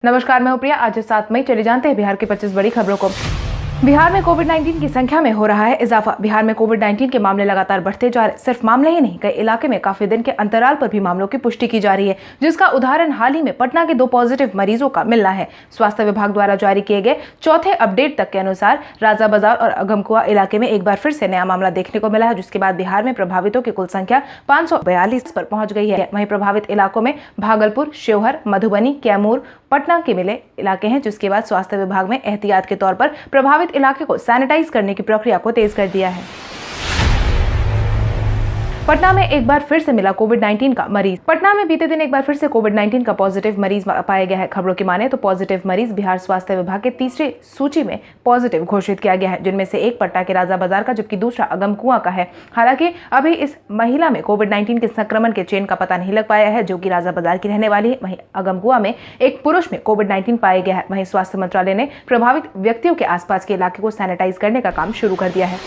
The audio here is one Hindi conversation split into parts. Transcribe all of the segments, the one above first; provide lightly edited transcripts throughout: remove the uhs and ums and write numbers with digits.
नमस्कार, मैं हूं प्रिया। आज 7 मई, चले जानते हैं बिहार की 25 बड़ी खबरों को। बिहार में कोविड-19 की संख्या में हो रहा है इजाफा। बिहार में कोविड-19 के मामले लगातार बढ़ते जा रहे। सिर्फ मामले ही नहीं, कई इलाके में काफी दिन के अंतराल पर भी मामलों की पुष्टि की जा रही है, जिसका उदाहरण हाल ही में पटना के 2 पॉजिटिव मरीजों का मिलना है। स्वास्थ्य विभाग द्वारा जारी किए गए चौथे अपडेट तक के अनुसार राजा बाजार और अगमकुआ इलाके में एक बार फिर से नया मामला देखने को मिला है, जिसके बाद बिहार में प्रभावितों की कुल संख्या 542 पर पहुंच गई है। वहीं प्रभावित इलाकों में भागलपुर, शिवहर, मधुबनी, कैमूर, पटना के मिले इलाके हैं, जिसके बाद स्वास्थ्य विभाग में एहतियात के तौर पर प्रभावित इलाके को सैनिटाइज करने की प्रक्रिया को तेज कर दिया है। पटना में एक बार फिर से मिला कोविड-19 का मरीज। पटना में बीते दिन एक बार फिर से कोविड-19 का पॉजिटिव मरीज पाया गया है। खबरों की माने तो पॉजिटिव मरीज बिहार स्वास्थ्य विभाग के तीसरे सूची में पॉजिटिव घोषित किया गया है, जिनमें से एक पटना के राजा बाजार का, जबकि दूसरा अगमकुआ का है। हालांकि अभी इस महिला में कोविड-19 के संक्रमण के चेन का पता नहीं लग पाया है, जो कि राजा बाजार की रहने वाली है। वहीं अगमकुआ में एक पुरुष में कोविड-19 पाया गया है। वहीं स्वास्थ्य मंत्रालय ने प्रभावित व्यक्तियों के आसपास के इलाके को सैनिटाइज करने का काम शुरू कर दिया है।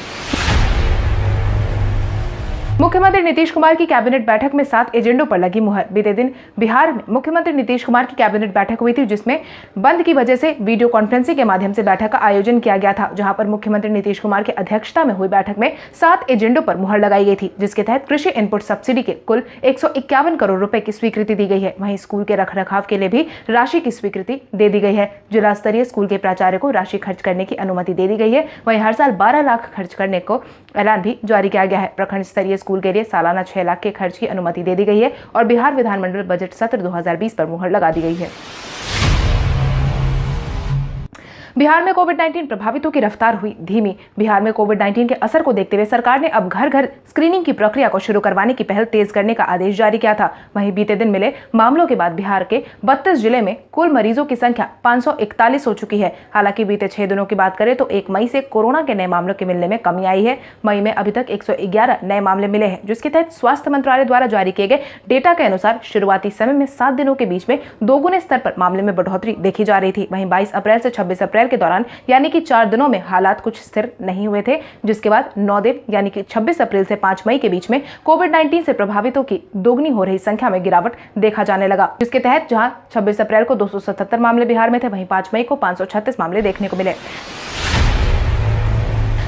मुख्यमंत्री नीतीश कुमार की कैबिनेट बैठक में 7 एजेंडों पर लगी मुहर। बीते दिन बिहार में मुख्यमंत्री नीतीश कुमार की कैबिनेट बैठक हुई थी, जिसमें बंद की वजह से वीडियो कॉन्फ्रेंसिंग के माध्यम से बैठक का आयोजन किया गया था, जहां पर मुख्यमंत्री नीतीश कुमार की अध्यक्षता में हुई बैठक में 7 एजेंडों पर मुहर लगाई गई थी, जिसके तहत कृषि इनपुट सब्सिडी के कुल 151 करोड़ रुपए की स्वीकृति दी गई है। वहीं स्कूल के रखरखाव के लिए भी राशि की स्वीकृति दे दी गई है। जिला स्तरीय स्कूल के प्राचार्य को राशि खर्च करने की अनुमति दे दी गई है। वहीं हर साल 12 लाख खर्च करने को ऐलान भी जारी किया गया है। प्रखंड स्तरीय स्कूल के लिए सालाना 6 लाख के खर्च की अनुमति दे दी गई है और बिहार विधानमंडल बजट सत्र 2020 पर मुहर लगा दी गई है। बिहार में कोविड-19 प्रभावितों की रफ्तार हुई धीमी। बिहार में कोविड-19 के असर को देखते हुए सरकार ने अब घर घर स्क्रीनिंग की प्रक्रिया को शुरू करवाने की पहल तेज करने का आदेश जारी किया था। वहीं बीते दिन मिले मामलों के बाद बिहार के 32 जिले में कुल मरीजों की संख्या 541 हो चुकी है। हालांकि बीते 6 दिनों की बात करें तो 1 मई से कोरोना के नए मामलों के मिलने में कमी आई है। मई में अभी तक 111 नए मामले मिले हैं, जिसके तहत स्वास्थ्य मंत्रालय द्वारा जारी किए गए डेटा के अनुसार शुरुआती समय में 7 दिनों के बीच में दोगुने स्तर पर मामले में बढ़ोतरी देखी जा रही थी। वहीं 22 अप्रैल से 26 अप्रैल के दौरान यानी कि 4 दिनों में हालात कुछ स्थिर नहीं हुए थे, जिसके बाद 9 दिन यानी कि 26 अप्रैल से 5 मई के बीच में कोविड-19 से प्रभावितों की दोगुनी हो रही संख्या में गिरावट देखा जाने लगा, जिसके तहत जहां 26 अप्रैल को 277 मामले बिहार में थे, वहीं 5 मई को 536 मामले देखने को मिले।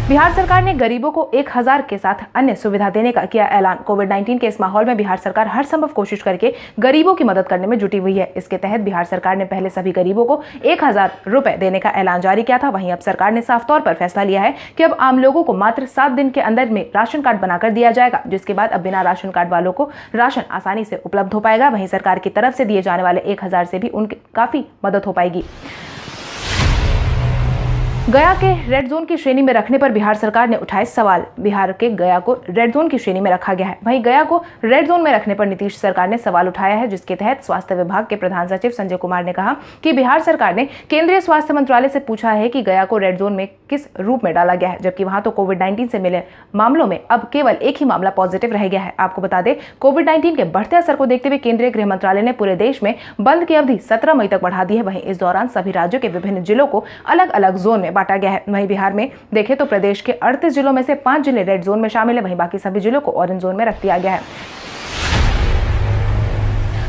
बिहार सरकार ने गरीबों को 1000 के साथ अन्य सुविधा देने का किया ऐलान। कोविड-19 के इस माहौल में बिहार सरकार हर संभव कोशिश करके गरीबों की मदद करने में जुटी हुई है। इसके तहत बिहार सरकार ने पहले सभी गरीबों को 1000 रुपए देने का ऐलान जारी किया था। वहीं अब सरकार ने साफ तौर पर फैसला लिया है कि अब आम लोगों को मात्र 7 दिन के अंदर में राशन कार्ड बनाकर दिया जाएगा, जिसके बाद अब बिना राशन कार्ड वालों को राशन आसानी से उपलब्ध हो पाएगा। वहीं सरकार की तरफ से दिए जाने वाले 1000 से भी उनकी काफी मदद हो पाएगी। गया के रेड जोन की श्रेणी में रखने पर बिहार सरकार ने उठाए सवाल। बिहार के गया को रेड जोन की श्रेणी में रखा गया है। वहीं गया को रेड जोन में रखने पर नीतीश सरकार ने सवाल उठाया है, जिसके तहत स्वास्थ्य विभाग के प्रधान सचिव संजय कुमार ने कहा कि बिहार सरकार ने केंद्रीय स्वास्थ्य मंत्रालय से पूछा है कि गया को रेड जोन में किस रूप में डाला गया है, जबकि वहां तो कोविड-19 से मिले मामलों में अब केवल एक ही मामला पॉजिटिव रह गया है। आपको बता दें, कोविड-19 के बढ़ते असर को देखते हुए केंद्रीय गृह मंत्रालय ने पूरे देश में बंद की अवधि 17 मई तक बढ़ा दी है। वहीं इस दौरान सभी राज्यों के विभिन्न जिलों को अलग अलग जोन में बांटा गया है। वहीं बिहार में देखें तो प्रदेश के 38 जिलों में से 5 जिले रेड जोन में शामिल है। वहीं बाकी सभी जिलों को ऑरेंज जोन में रख दिया गया है।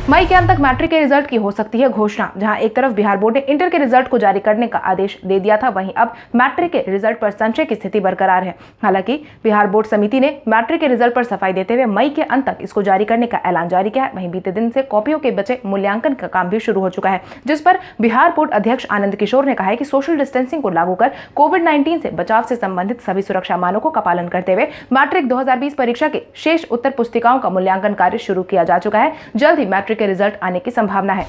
मई के अंत तक मैट्रिक के रिजल्ट की हो सकती है घोषणा। जहां एक तरफ बिहार बोर्ड ने इंटर के रिजल्ट को जारी करने का आदेश दे दिया था, वहीं अब मैट्रिक के रिजल्ट पर संशय की स्थिति बरकरार है। हालांकि बिहार बोर्ड समिति ने मैट्रिक के रिजल्ट पर सफाई देते हुए मई के अंत तक इसको जारी करने का ऐलान जारी किया है। वहीं बीते दिन से कॉपियों के बचे मूल्यांकन का काम भी शुरू हो चुका है, जिस पर बिहार बोर्ड अध्यक्ष आनंद किशोर ने कहा है कि सोशल डिस्टेंसिंग को लागू कर कोविड-19 से बचाव से संबंधित सभी सुरक्षा मानकों का पालन करते हुए मैट्रिक 2020 परीक्षा के शेष उत्तर पुस्तिकाओं का मूल्यांकन कार्य शुरू किया जा चुका है। जल्द ही मैट्रिक के रिजल्ट आने की संभावना है।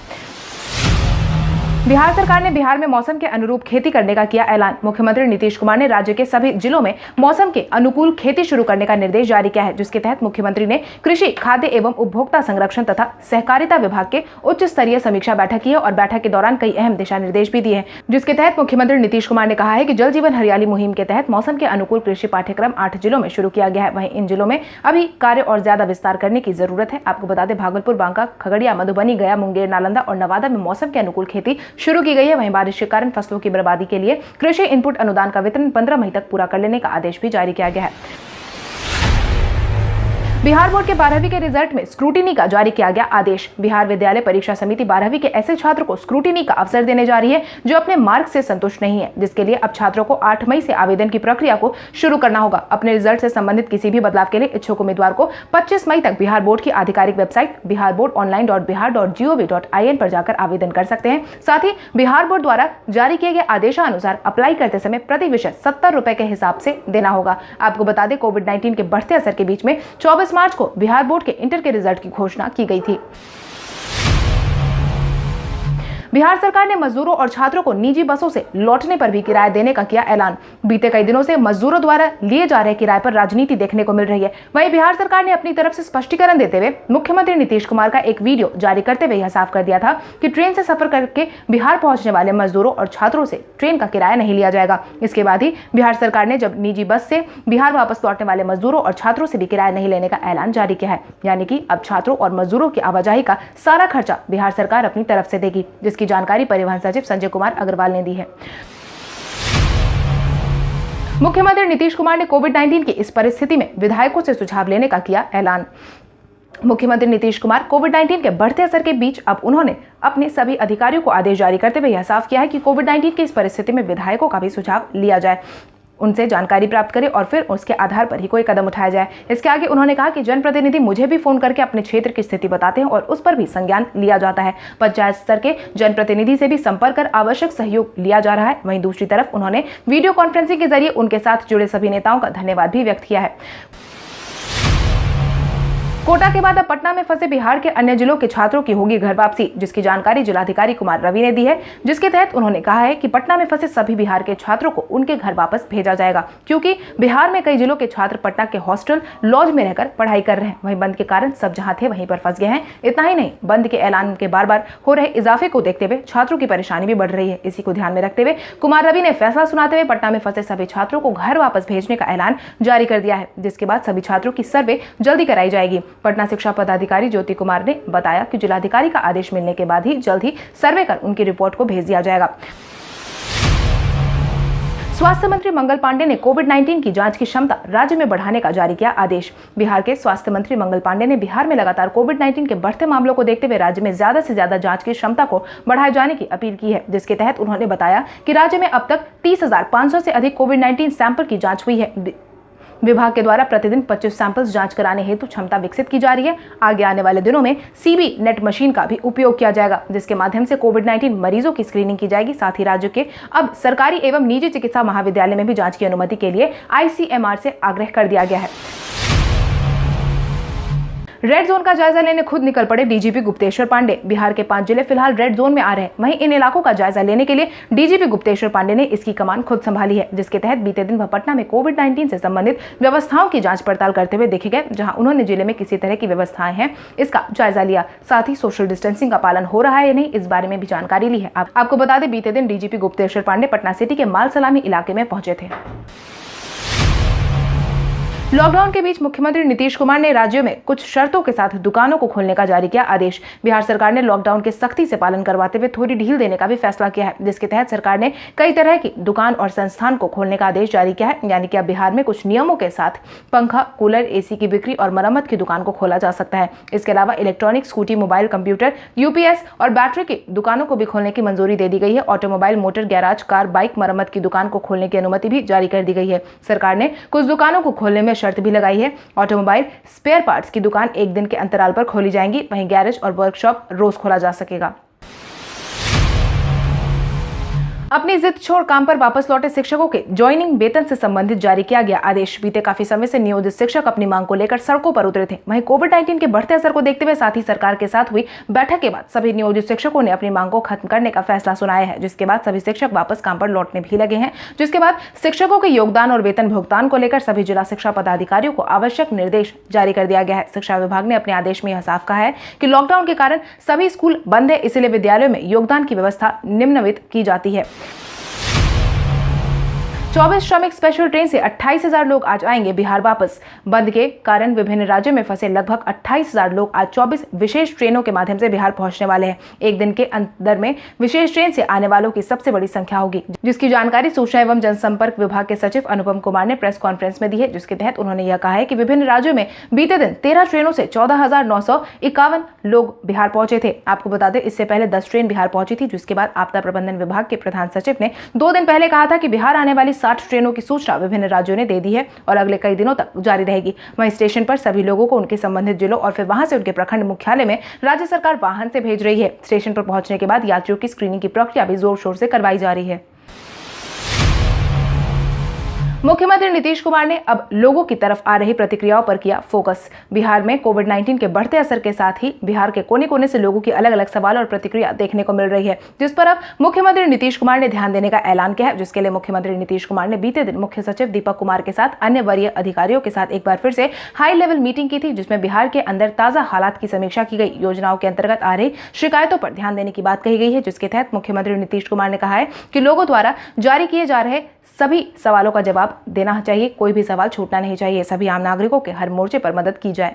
बिहार सरकार ने बिहार में मौसम के अनुरूप खेती करने का किया ऐलान। मुख्यमंत्री नीतीश कुमार ने राज्य के सभी जिलों में मौसम के अनुकूल खेती शुरू करने का निर्देश जारी किया है, जिसके तहत मुख्यमंत्री ने कृषि, खाद्य एवं उपभोक्ता संरक्षण तथा सहकारिता विभाग के उच्च स्तरीय समीक्षा बैठक की है और बैठक के दौरान कई अहम दिशा निर्देश भी दिए हैं, जिसके तहत मुख्यमंत्री नीतीश कुमार ने कहा है कि जल जीवन हरियाली मुहिम के तहत मौसम के अनुकूल कृषि पाठ्यक्रम 8 जिलों में शुरू किया गया है। वहीं इन जिलों में अभी कार्य और ज्यादा विस्तार करने की जरूरत है। आपको बता दें, भागलपुर, बांका, खगड़िया, मधुबनी, गया, मुंगेर, नालंदा और नवादा में मौसम के अनुकूल खेती शुरू की गई है। वहीं बारिश के कारण फसलों की बर्बादी के लिए कृषि इनपुट अनुदान का वितरण 15 मई तक पूरा कर लेने का आदेश भी जारी किया गया है। बिहार बोर्ड के 12वीं के रिजल्ट में स्क्रूटिनी का जारी किया गया आदेश। बिहार विद्यालय परीक्षा समिति 12वीं के ऐसे छात्र को स्क्रूटिनी का अवसर देने जा रही है जो अपने मार्क से संतुष्ट नहीं है, जिसके लिए अब छात्रों को 8 मई से आवेदन की प्रक्रिया को शुरू करना होगा। अपने रिजल्ट से संबंधित किसी भी बदलाव के लिए इच्छुक उम्मीदवार को 25 मई तक बिहार बोर्ड की आधिकारिक वेबसाइट biharboardonline.bihar.gov.in पर जाकर आवेदन कर सकते हैं। साथ ही बिहार बोर्ड द्वारा जारी किए गए आदेशानुसार अप्लाई करते समय प्रति विषय 70 रुपए के हिसाब से देना होगा। आपको बता दें, कोविड-19 के बढ़ते असर के बीच में 24 मार्च को बिहार बोर्ड के इंटर के रिजल्ट की घोषणा की गई थी। बिहार सरकार ने मजदूरों और छात्रों को निजी बसों से लौटने पर भी किराया देने का किया ऐलान। बीते कई दिनों से मजदूरों द्वारा लिए जा रहे किराए पर राजनीति देखने को मिल रही है। वहीं बिहार सरकार ने अपनी तरफ से स्पष्टीकरण देते हुए मुख्यमंत्री नीतीश कुमार का एक वीडियो जारी करते हुए यह साफ कर दिया था कि ट्रेन से सफर करके बिहार पहुंचने वाले मजदूरों और छात्रों से ट्रेन का किराया नहीं लिया जाएगा। इसके बाद ही बिहार सरकार ने जब निजी बस से बिहार वापस लौटने वाले मजदूरों और छात्रों से भी किराया नहीं लेने का ऐलान जारी किया है। यानी कि अब छात्रों और मजदूरों की आवाजाही का सारा खर्चा बिहार सरकार अपनी तरफ से देगी, जिसकी जानकारी परिवहन सचिव संजय कुमार अग्रवाल ने दी है। मुख्यमंत्री नीतीश कुमार ने कोविड-19 की इस परिस्थिति में विधायकों से सुझाव लेने का किया ऐलान। मुख्यमंत्री नीतीश कुमार कोविड-19 के बढ़ते असर के बीच अब उन्होंने अपने सभी अधिकारियों को आदेश जारी करते हुए यह साफ किया है कि कोविड-19 की इस परिस्थिति में विधायकों का भी सुझाव लिया जाए, उनसे जानकारी प्राप्त करें और फिर उसके आधार पर ही कोई कदम उठाया जाए। इसके आगे उन्होंने कहा कि जनप्रतिनिधि मुझे भी फोन करके अपने क्षेत्र की स्थिति बताते हैं और उस पर भी संज्ञान लिया जाता है। पंचायत स्तर के जनप्रतिनिधि से भी संपर्क कर आवश्यक सहयोग लिया जा रहा है। वहीं दूसरी तरफ उन्होंने वीडियो कॉन्फ्रेंसिंग के जरिए उनके साथ जुड़े सभी नेताओं का धन्यवाद भी व्यक्त किया है। कोटा के बाद अब पटना में फंसे बिहार के अन्य जिलों के छात्रों की होगी घर वापसी, जिसकी जानकारी जिलाधिकारी कुमार रवि ने दी है। जिसके तहत उन्होंने कहा है कि पटना में फंसे सभी बिहार के छात्रों को उनके घर वापस भेजा जाएगा, क्योंकि बिहार में कई जिलों के छात्र पटना के हॉस्टल लॉज में रहकर पढ़ाई कर रहे हैं। वहीं बंद के कारण सब जहां थे वहीं पर फंस गए हैं। इतना ही नहीं, बंद के ऐलान के बार बार हो रहे इजाफे को देखते हुए छात्रों की परेशानी भी बढ़ रही है। इसी को ध्यान में रखते हुए कुमार रवि ने फैसला सुनाते हुए पटना में फंसे सभी छात्रों को घर वापस भेजने का ऐलान जारी कर दिया है, जिसके बाद सभी छात्रों की सर्वे जल्दी कराई जाएगी। पटना शिक्षा पदाधिकारी ज्योति कुमार ने बताया कि जिलाधिकारी का आदेश मिलने के बाद ही जल्द ही सर्वे कर उनकी रिपोर्ट को भेज दिया जाएगा। स्वास्थ्य मंत्री मंगल पांडे ने कोविड-19 की जांच की क्षमता राज्य में बढ़ाने का जारी किया आदेश। बिहार के स्वास्थ्य मंत्री मंगल पांडे ने बिहार में लगातार कोविड-19 के बढ़ते मामलों को देखते हुए राज्य में ज्यादा से ज्यादा जांच की क्षमता को बढ़ाए जाने की अपील की है, जिसके तहत उन्होंने बताया कि राज्य में अब तक 30,500 से अधिक कोविड-19 सैंपल की जांच हुई है। विभाग के द्वारा प्रतिदिन 25 सैंपल्स जांच कराने हेतु क्षमता विकसित की जा रही है। आगे आने वाले दिनों में सीबी नेट मशीन का भी उपयोग किया जाएगा, जिसके माध्यम से कोविड-19 मरीजों की स्क्रीनिंग की जाएगी। साथ ही राज्य के अब सरकारी एवं निजी चिकित्सा महाविद्यालय में भी जांच की अनुमति के लिए आईसीएमआर से आग्रह कर दिया गया है। रेड जोन का जायजा लेने खुद निकल पड़े डीजीपी गुप्तेश्वर पांडे। बिहार के 5 जिले फिलहाल रेड जोन में आ रहे हैं। वहीं इन इलाकों का जायजा लेने के लिए डीजीपी गुप्तेश्वर पांडे ने इसकी कमान खुद संभाली है, जिसके तहत बीते दिन वह पटना में कोविड-19 से संबंधित व्यवस्थाओं की जांच पड़ताल करते हुए देखे गए, जहां उन्होंने जिले में किसी तरह की व्यवस्थाएं हैं इसका जायजा लिया। साथ ही सोशल डिस्टेंसिंग का पालन हो रहा है या नहीं, इस बारे में भी जानकारी ली है। आपको बता दें, बीते दिन डीजीपी गुप्तेश्वर पांडे पटना सिटी के माल सलामी इलाके में पहुंचे थे। लॉकडाउन के बीच मुख्यमंत्री नीतीश कुमार ने राज्यों में कुछ शर्तों के साथ दुकानों को खोलने का जारी किया आदेश। बिहार सरकार ने लॉकडाउन के सख्ती से पालन करवाते हुए थोड़ी ढील देने का भी फैसला किया है, जिसके तहत सरकार ने कई तरह की दुकान और संस्थान को खोलने का आदेश जारी किया है। यानी कि अब बिहार में कुछ नियमों के साथ पंखा, कूलर, एसी की बिक्री और मरम्मत की दुकान को खोला जा सकता है। इसके अलावा electronic, scooty, mobile, computer, UPS और बैटरी की दुकानों को भी खोलने की मंजूरी दे दी गई है। Automobile, motor garage, car, bike मरम्मत की दुकान को खोलने की अनुमति भी जारी कर दी गई है। सरकार ने कुछ दुकानों को खोलने में शर्त भी लगाई है। ऑटोमोबाइल स्पेयर पार्ट्स की दुकान 1 दिन के अंतराल पर खोली जाएंगी। वहीं गैरेज और वर्कशॉप रोज खोला जा सकेगा। अपनी जिद छोड़ काम पर वापस लौटे शिक्षकों के ज्वाइनिंग वेतन से संबंधित जारी किया गया आदेश। बीते काफी समय से नियोजित शिक्षक अपनी मांग को लेकर सड़कों पर उतरे थे। वहीं कोविड-19 के बढ़ते असर को देखते हुए साथ ही सरकार के साथ हुई बैठक के बाद सभी नियोजित शिक्षकों ने अपनी मांग को खत्म करने का फैसला सुनाया है, जिसके बाद सभी शिक्षक वापस काम पर लौटने भी लगे हैं। जिसके बाद शिक्षकों के योगदान और वेतन भुगतान को लेकर सभी जिला शिक्षा पदाधिकारियों को आवश्यक निर्देश जारी कर दिया गया है। शिक्षा विभाग ने अपने आदेश में यह साफ कहा है कि लॉकडाउन के कारण सभी स्कूल बंद है, इसलिए विद्यालयों में योगदान की व्यवस्था निम्नलिखित की जाती है। 24 श्रमिक स्पेशल ट्रेन से 28,000 लोग आज आएंगे बिहार वापस। बंद के कारण विभिन्न राज्यों में फंसे लगभग 28,000 लोग आज 24 विशेष ट्रेनों के माध्यम से बिहार पहुंचने वाले हैं। एक दिन के अंदर में विशेष ट्रेन से आने वालों की सबसे बड़ी संख्या होगी, जिसकी जानकारी सूचना एवं जनसंपर्क विभाग के सचिव अनुपम कुमार ने प्रेस कॉन्फ्रेंस में दी है, जिसके तहत उन्होंने यह कहा है कि विभिन्न राज्यों में बीते दिन 13 ट्रेनों से 14,951 लोग बिहार पहुंचे थे। आपको बता दें, इससे पहले 10 ट्रेन बिहार पहुंची थी, जिसके बाद आपदा प्रबंधन विभाग के प्रधान सचिव ने 2 दिन पहले कहा था कि बिहार आने वाली 60 ट्रेनों की सूचना विभिन्न राज्यों ने दे दी है और अगले कई दिनों तक जारी रहेगी। वहीं स्टेशन पर सभी लोगों को उनके संबंधित जिलों और फिर वहां से उनके प्रखंड मुख्यालय में राज्य सरकार वाहन से भेज रही है। स्टेशन पर पहुंचने के बाद यात्रियों की स्क्रीनिंग की प्रक्रिया भी जोर शोर से करवाई जा रही है। मुख्यमंत्री नीतीश कुमार ने अब लोगों की तरफ आ रही प्रतिक्रियाओं पर किया फोकस। बिहार में कोविड-19 के बढ़ते असर के साथ ही बिहार के कोने कोने से लोगों की अलग अलग सवाल और प्रतिक्रिया देखने को मिल रही है, जिस पर अब मुख्यमंत्री नीतीश कुमार ने ध्यान देने का ऐलान किया है, जिसके लिए मुख्यमंत्री नीतीश कुमार ने बीते दिन मुख्य सचिव दीपक कुमार के साथ अन्य वरीय अधिकारियों के साथ एक बार फिर से हाई लेवल मीटिंग की थी, जिसमें बिहार के अंदर ताजा हालात की समीक्षा की गई। योजनाओं के अंतर्गत आ रही शिकायतों पर ध्यान देने की बात कही गई है, जिसके तहत मुख्यमंत्री नीतीश कुमार ने कहा है कि लोगों द्वारा जारी किए जा रहे सभी सवालों का जवाब देना चाहिए, कोई भी सवाल छूटना नहीं चाहिए। सभी आम नागरिकों के हर मोर्चे पर मदद की जाए।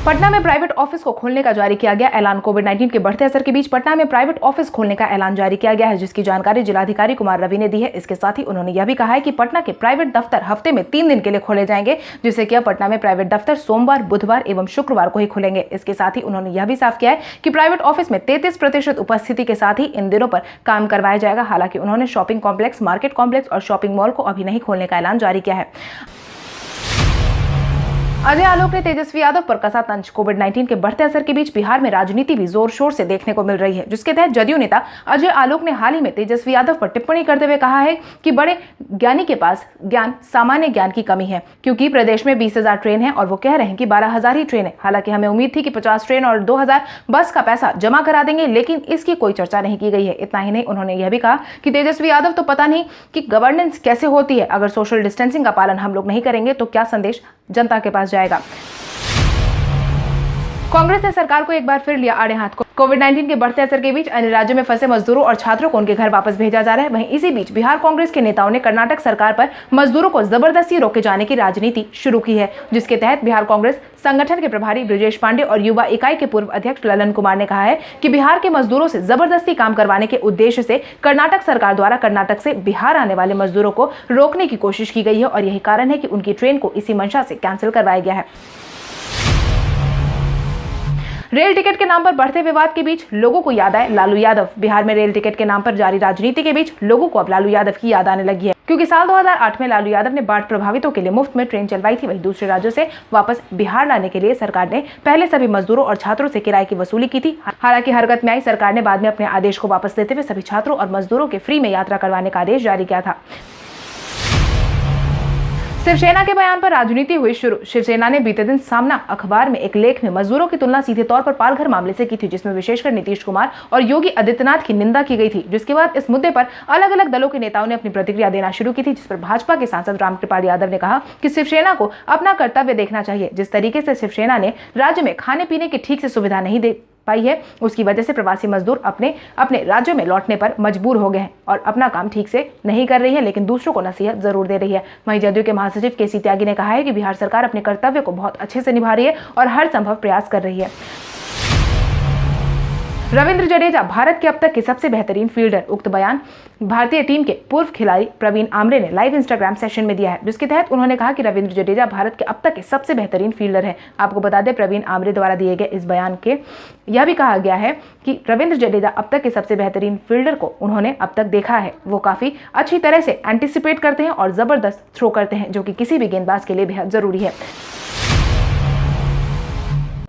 पटना में प्राइवेट ऑफिस को खोलने का जारी किया गया ऐलान। कोविड-19 के बढ़ते असर के बीच पटना में प्राइवेट ऑफिस खोलने का ऐलान जारी किया गया है, जिसकी जानकारी जिलाधिकारी कुमार रवि ने दी है। इसके साथ ही उन्होंने यह भी कहा है कि पटना के प्राइवेट दफ्तर हफ्ते में 3 दिन के लिए खोले जाएंगे, जिससे कि अब पटना में प्राइवेट दफ्तर सोमवार, बुधवार एवं शुक्रवार को ही खुलेंगे। इसके साथ ही उन्होंने यह भी साफ किया है कि प्राइवेट ऑफिस में 33% उपस्थिति के साथ ही इन दिनों पर काम करवाया जाएगा। हालांकि उन्होंने शॉपिंग कॉम्प्लेक्स, मार्केट कॉम्प्लेक्स और शॉपिंग मॉल को अभी नहीं खोलने का ऐलान जारी किया है। अजय आलोक ने तेजस्वी यादव पर कसा तंज। कोविड-19 के बढ़ते असर के बीच बिहार में राजनीति भी जोर शोर से देखने को मिल रही है, जिसके तहत जदयू नेता अजय आलोक ने हाल ही में तेजस्वी यादव पर टिप्पणी करते हुए कहा है कि बड़े ज्ञानी के पास ज्ञान सामान्य ज्ञान की कमी है, क्योंकि प्रदेश में 20,000 ट्रेन है और वो कह रहे हैं कि 12,000 ही ट्रेन है। हालांकि हमें उम्मीद थी कि 50 ट्रेन और 2,000 बस का पैसा जमा करा देंगे, लेकिन इसकी कोई चर्चा नहीं की गई है। इतना ही नहीं, उन्होंने यह भी कहा कि तेजस्वी यादव तो पता नहीं कि गवर्नेंस कैसे होती है, अगर सोशल डिस्टेंसिंग का पालन हम लोग नहीं करेंगे तो क्या संदेश जनता के पास जाएगा। कांग्रेस ने सरकार को एक बार फिर लिया आड़े हाथ। कोविड-19 के बढ़ते असर के बीच अन्य राज्यों में फंसे मजदूरों और छात्रों को उनके घर वापस भेजा जा रहा है। वहीं इसी बीच बिहार कांग्रेस के नेताओं ने कर्नाटक सरकार पर मजदूरों को जबरदस्ती रोके जाने की राजनीति शुरू की है, जिसके तहत बिहार कांग्रेस संगठन के प्रभारी ब्रजेश पांडे और युवा इकाई के पूर्व अध्यक्ष ललन कुमार ने कहा है कि बिहार के मजदूरों से जबरदस्ती काम करवाने के उद्देश्य से कर्नाटक सरकार द्वारा कर्नाटक से बिहार आने वाले मजदूरों को रोकने की कोशिश की गई है और यही कारण है कि उनकी ट्रेन को इसी मंशा से कैंसिल करवाया गया है। रेल टिकट के नाम पर बढ़ते विवाद के बीच लोगों को याद आए लालू यादव। बिहार में रेल टिकट के नाम पर जारी राजनीति के बीच लोगों को अब लालू यादव की याद आने लगी है, क्योंकि साल 2008 में लालू यादव ने बाढ़ प्रभावितों के लिए मुफ्त में ट्रेन चलवाई थी। वहीं दूसरे राज्यों से वापस बिहार लाने के लिए सरकार ने पहले सभी मजदूरों और छात्रों से किराए की वसूली की थी। हालांकि हरकत में आई सरकार ने बाद में अपने आदेश को वापस लेते हुए सभी छात्रों और मजदूरों के फ्री में यात्रा करवाने का आदेश जारी किया था। शिवसेना के बयान पर राजनीति हुई शुरू। शिवसेना ने बीते दिन सामना अखबार में एक लेख में मजदूरों की तुलना सीधे तौर पर पालघर मामले से की थी, जिसमें विशेषकर नीतीश कुमार और योगी आदित्यनाथ की निंदा की गई थी, जिसके बाद इस मुद्दे पर अलग अलग दलों के नेताओं ने अपनी प्रतिक्रिया देना शुरू की थी, जिस पर भाजपा के सांसद रामकृपाल यादव ने कहा कि शिवसेना को अपना कर्तव्य देखना चाहिए। जिस तरीके से शिवसेना ने राज्य में खाने पीने की ठीक से सुविधा नहीं दे पाई है, उसकी वजह से प्रवासी मजदूर अपने अपने राज्यों में लौटने पर मजबूर हो गए हैं और अपना काम ठीक से नहीं कर रही है, लेकिन दूसरों को नसीहत जरूर दे रही है। वहीं जदयू के महासचिव केसी त्यागी ने कहा है कि बिहार सरकार अपने कर्तव्य को बहुत अच्छे से निभा रही है और हर संभव प्रयास कर रही है। रविंद्र जडेजा भारत के अब तक के सबसे बेहतरीन फील्डर। उक्त बयान भारतीय टीम के पूर्व खिलाड़ी प्रवीण आमरे ने लाइव इंस्टाग्राम सेशन में दिया है, जिसके तहत उन्होंने कहा कि रविंद्र जडेजा भारत के अब तक के सबसे बेहतरीन फील्डर है। आपको बता दें, प्रवीण आमरे द्वारा दिए गए इस बयान के यह भी कहा गया है कि रविंद्र जडेजा अब तक के सबसे बेहतरीन फील्डर को उन्होंने अब तक देखा है। वो काफी अच्छी तरह से एंटिसिपेट करते हैं और जबरदस्त थ्रो करते हैं, जो कि किसी भी गेंदबाज के लिए बेहद जरूरी है।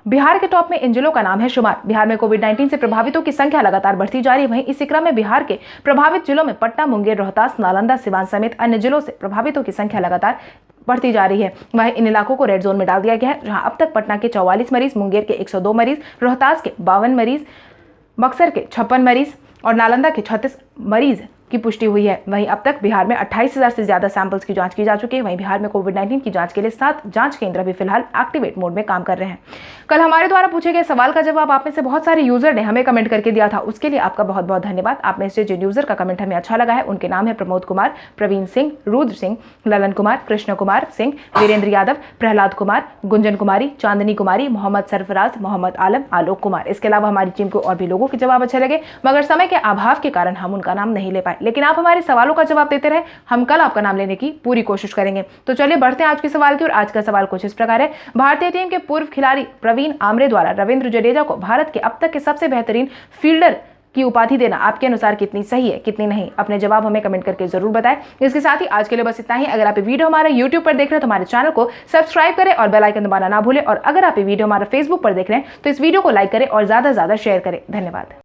बिहार के टॉप में इन जिलों का नाम है शुमार। बिहार में कोविड-19 से प्रभावितों की संख्या लगातार बढ़ती जा रही है। वहीं इसी क्रम में बिहार के प्रभावित जिलों में पटना, मुंगेर, रोहतास, नालंदा, सिवान समेत अन्य जिलों से प्रभावितों की संख्या लगातार बढ़ती जा रही है। वहीं इन इलाकों को रेड जोन में डाल दिया गया है, जहां अब तक पटना के 44 मरीज, मुंगेर के 102 मरीज, रोहतास के 52 मरीज, बक्सर के 56 मरीज और नालंदा के 36 मरीज की पुष्टि हुई है। वहीं अब तक बिहार में 28,000 से ज्यादा सैंपल्स की जांच की जा चुकी है। वहीं बिहार में कोविड-19 की जांच के लिए 7 जांच केंद्र अभी फिलहाल एक्टिवेट मोड में काम कर रहे हैं। कल हमारे द्वारा पूछे गए सवाल का जवाब आप में से बहुत सारे यूजर ने हमें कमेंट करके दिया था, उसके लिए आपका बहुत बहुत धन्यवाद। आप में से जिन यूजर का कमेंट हमें अच्छा लगा है उनके नाम है प्रमोद कुमार, प्रवीण सिंह, रुद्र सिंह, ललन कुमार, कृष्ण कुमार सिंह, वीरेंद्र यादव, प्रहलाद कुमार, गुंजन कुमारी, चांदनी कुमारी, मोहम्मद सरफराज, मोहम्मद आलम, आलोक कुमार। इसके अलावा हमारी टीम को और भी लोगों के जवाब अच्छे लगे, मगर समय के अभाव के कारण हम उनका नाम नहीं ले पाए। लेकिन आप हमारे सवालों का जवाब देते रहे, हम कल आपका नाम लेने की पूरी कोशिश करेंगे। तो चलिए बढ़ते हैं आज के सवाल की ओर। आज का सवाल कुछ इस प्रकार है। भारतीय टीम के पूर्व खिलाड़ी प्रवीण आमरे द्वारा रविंद्र जडेजा को भारत के अब तक के सबसे बेहतरीन फील्डर की उपाधि देना आपके अनुसार कितनी सही है, कितनी नहीं? अपने जवाब हमें कमेंट करके जरूर बताएं। इसके साथ ही आज के लिए बस इतना ही। अगर आप ये वीडियो हमारा YouTube पर देख रहे हैं तो हमारे चैनल को सब्सक्राइब करें और बेल आइकन दबाना ना भूलें। और अगर आप ये वीडियो हमारा Facebook पर देख रहे हैं तो इस वीडियो को लाइक करें और ज्यादा से ज्यादा शेयर करें। धन्यवाद।